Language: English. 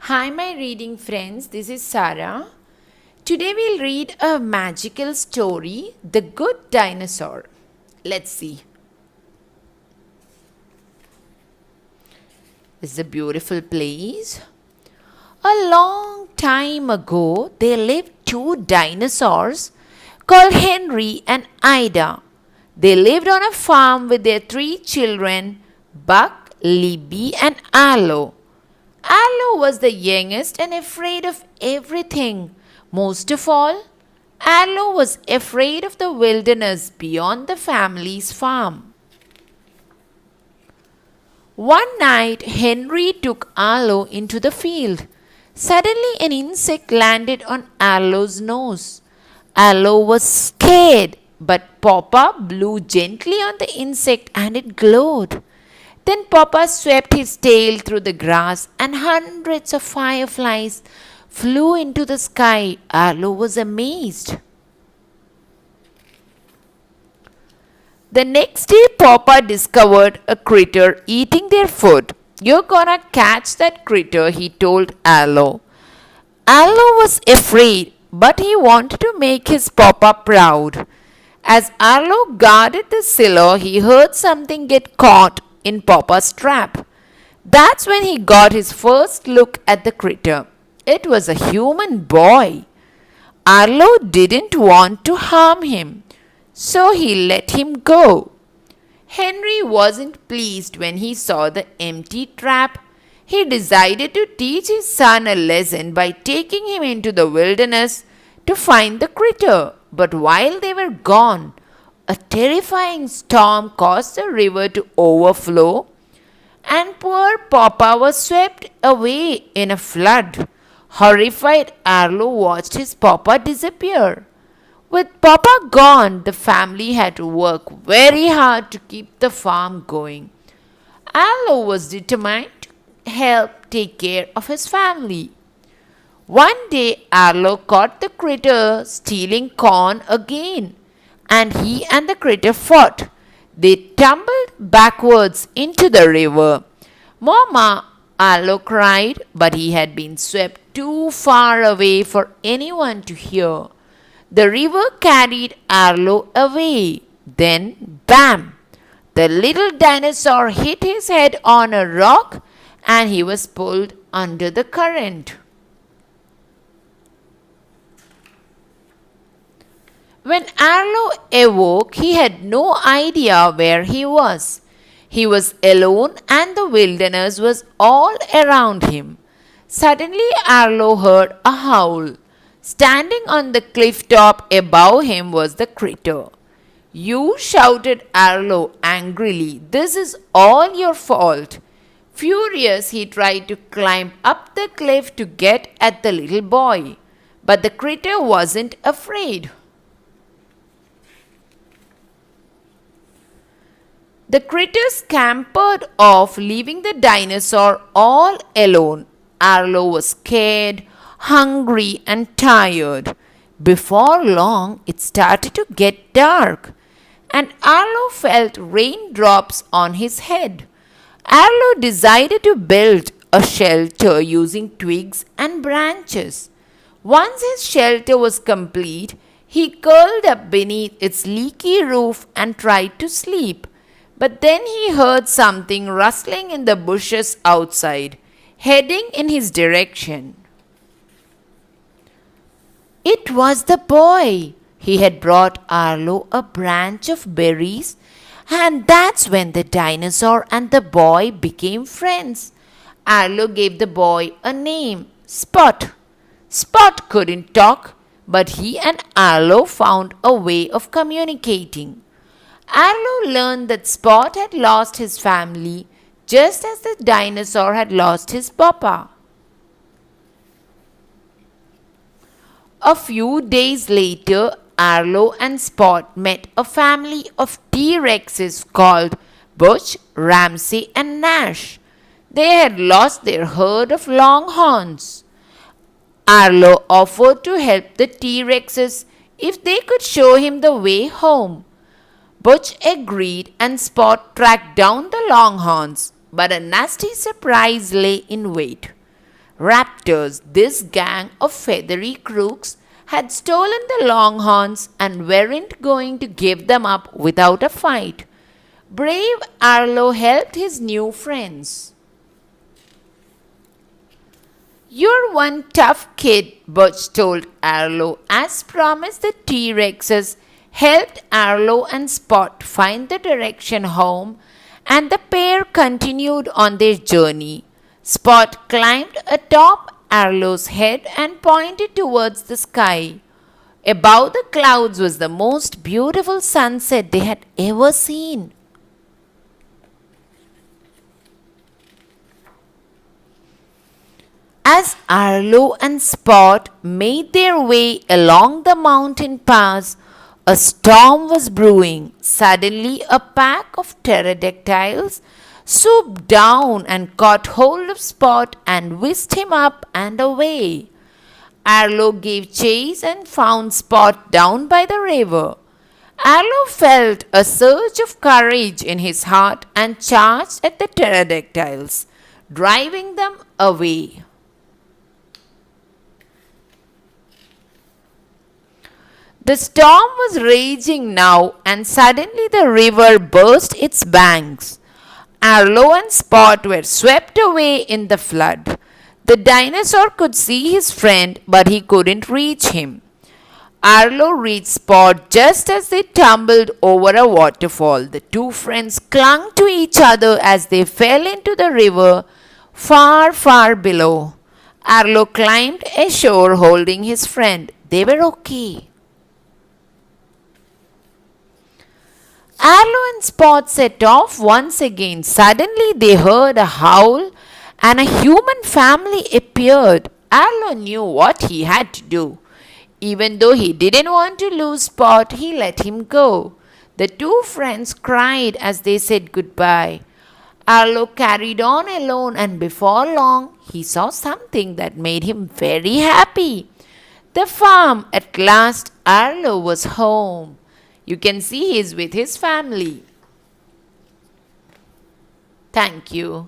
Hi, my reading friends. This is Sarah. Today we'll read a magical story, The Good Dinosaur. Let's see. This is a beautiful place. A long time ago, there lived two dinosaurs called Henry and Ida. They lived on a farm with their three children, Buck, Libby, and Arlo. Arlo was the youngest and afraid of everything. Most of all, Arlo was afraid of the wilderness beyond the family's farm. One night, Henry took Arlo into the field. Suddenly, an insect landed on Arlo's nose. Arlo was scared, but Papa blew gently on the insect and it glowed. Then Papa swept his tail through the grass and hundreds of fireflies flew into the sky. Arlo was amazed. The next day, Papa discovered a critter eating their food. You're gonna catch that critter, he told Arlo. Arlo was afraid, but he wanted to make his Papa proud. As Arlo guarded the cellar, he heard something get caught in Papa's trap. That's when he got his first look at the critter. It was a human boy. Arlo didn't want to harm him, so he let him go. Henry wasn't pleased when he saw the empty trap. He decided to teach his son a lesson by taking him into the wilderness to find the critter. But while they were gone, a terrifying storm caused the river to overflow, and poor Papa was swept away in a flood. Horrified, Arlo watched his Papa disappear. With Papa gone, the family had to work very hard to keep the farm going. Arlo was determined to help take care of his family. One day, Arlo caught the critter stealing corn again, and he and the critter fought. They tumbled backwards into the river. Mama, Arlo cried, but he had been swept too far away for anyone to hear. The river carried Arlo away. Then, bam! The little dinosaur hit his head on a rock and he was pulled under the current. When Arlo awoke, he had no idea where he was. He was alone and the wilderness was all around him. Suddenly, Arlo heard a howl. Standing on the cliff top above him was the critter. You, shouted Arlo angrily, this is all your fault. Furious, he tried to climb up the cliff to get at the little boy. But the critter wasn't afraid. The critter scampered off, leaving the dinosaur all alone. Arlo was scared, hungry, and tired. Before long, it started to get dark, and Arlo felt raindrops on his head. Arlo decided to build a shelter using twigs and branches. Once his shelter was complete, he curled up beneath its leaky roof and tried to sleep. But then he heard something rustling in the bushes outside, heading in his direction. It was the boy. He had brought Arlo a branch of berries, and that's when the dinosaur and the boy became friends. Arlo gave the boy a name, Spot. Spot couldn't talk, but he and Arlo found a way of communicating. Arlo learned that Spot had lost his family just as the dinosaur had lost his papa. A few days later, Arlo and Spot met a family of T-Rexes called Butch, Ramsey, and Nash. They had lost their herd of longhorns. Arlo offered to help the T-Rexes if they could show him the way home. Butch agreed and Spot tracked down the longhorns, but a nasty surprise lay in wait. Raptors, this gang of feathery crooks, had stolen the longhorns and weren't going to give them up without a fight. Brave Arlo helped his new friends. "You're one tough kid," Butch told Arlo. As promised, the T-Rexes helped Arlo and Spot find the direction home, and the pair continued on their journey. Spot climbed atop Arlo's head and pointed towards the sky. Above the clouds was the most beautiful sunset they had ever seen. As Arlo and Spot made their way along the mountain pass, a storm was brewing. Suddenly, a pack of pterodactyls swooped down and caught hold of Spot and whisked him up and away. Arlo gave chase and found Spot down by the river. Arlo felt a surge of courage in his heart and charged at the pterodactyls, driving them away. The storm was raging now, and suddenly the river burst its banks. Arlo and Spot were swept away in the flood. The dinosaur could see his friend, but he couldn't reach him. Arlo reached Spot just as they tumbled over a waterfall. The two friends clung to each other as they fell into the river far, far below. Arlo climbed ashore holding his friend. They were okay. Arlo and Spot set off once again. Suddenly they heard a howl and a human family appeared. Arlo knew what he had to do. Even though he didn't want to lose Spot, he let him go. The two friends cried as they said goodbye. Arlo carried on alone, and before long he saw something that made him very happy. The farm. At last Arlo was home. You can see he is with his family. Thank you.